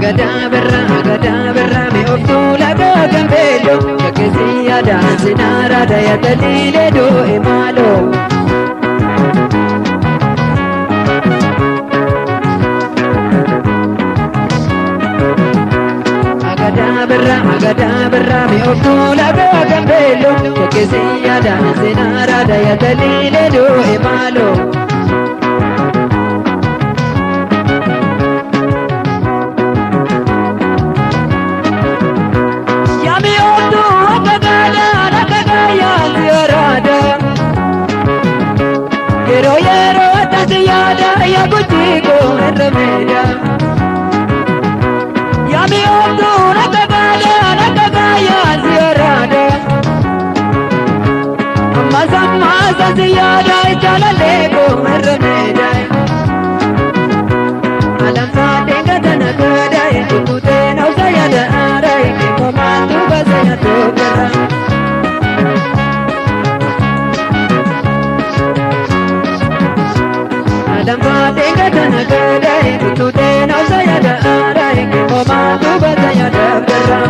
agada berra me oftula gambelo kakesiya dansinara daya dalile do emalo agada berra me oftula gambelo kakesiya dansinara daya dalile do emalo Yero tasiyada ya kuchiko remedia Yami otu nakagaya ziyarada Amma samma sasiyada chala lego remedia Alam sa denga tanagada Tukute nausayada arai Komandu basaya tokera Dampa denga tanagada Tukute nausayada arai Komandu basaya tokera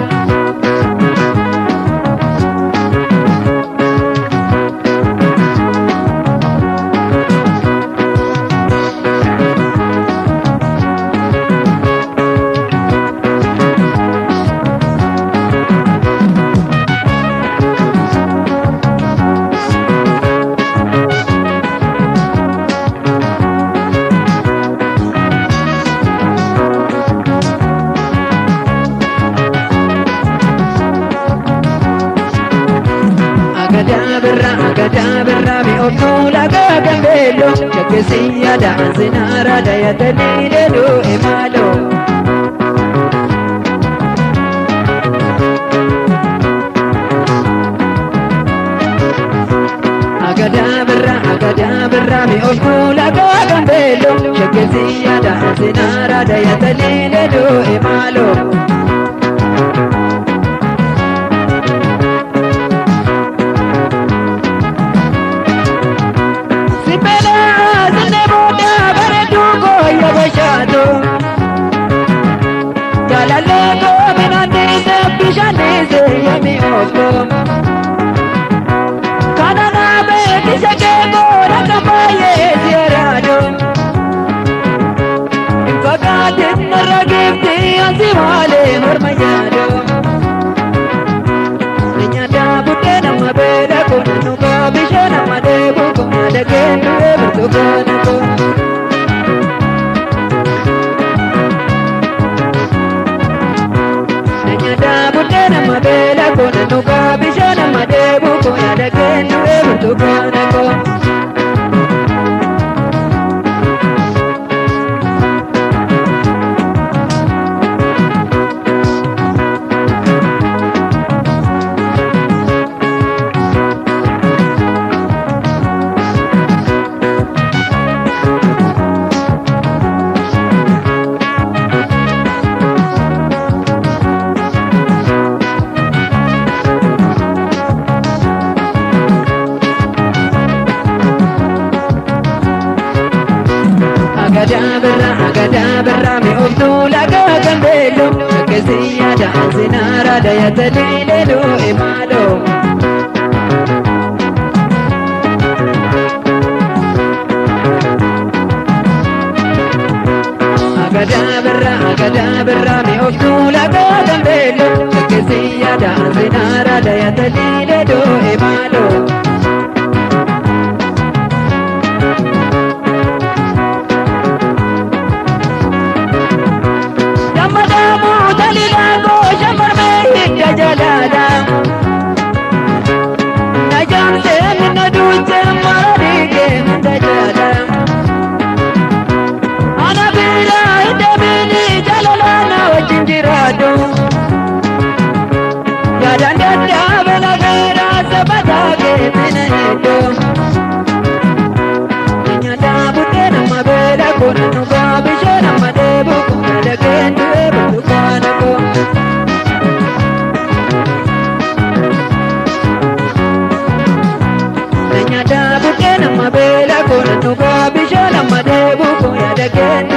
agada berra me oftula gambelo kakesiya dansinara daya dalile do emalo agada berra me oftula gambelo kakesiya dansinara daya dalile do emalo Jalalego menandise pishanise yami ofo Kanana be kisake gora kamaye ziyarado Infagatin naragifti ansimale marmayado Ninyada buke nama beda konanuka bishana madebu kumada kendu bertukanako Nama bela kona nuka bishana madebu kona dakenu ebutu kona ko agada berra me oftula gambelo kakesiya dansinara daya dalile do emalo agada berra me oftula gambelo kakesiya dansinara daya dalile do emalo jalala najam se minaduje marige ndajala ana bila idabini jalala na wajinjirado yadanda bela vera sabadage minahedo nyada butena mabela konu babishana madebu kumada kendu ebukana ko Bela kona nuka bishana madebu koya dageni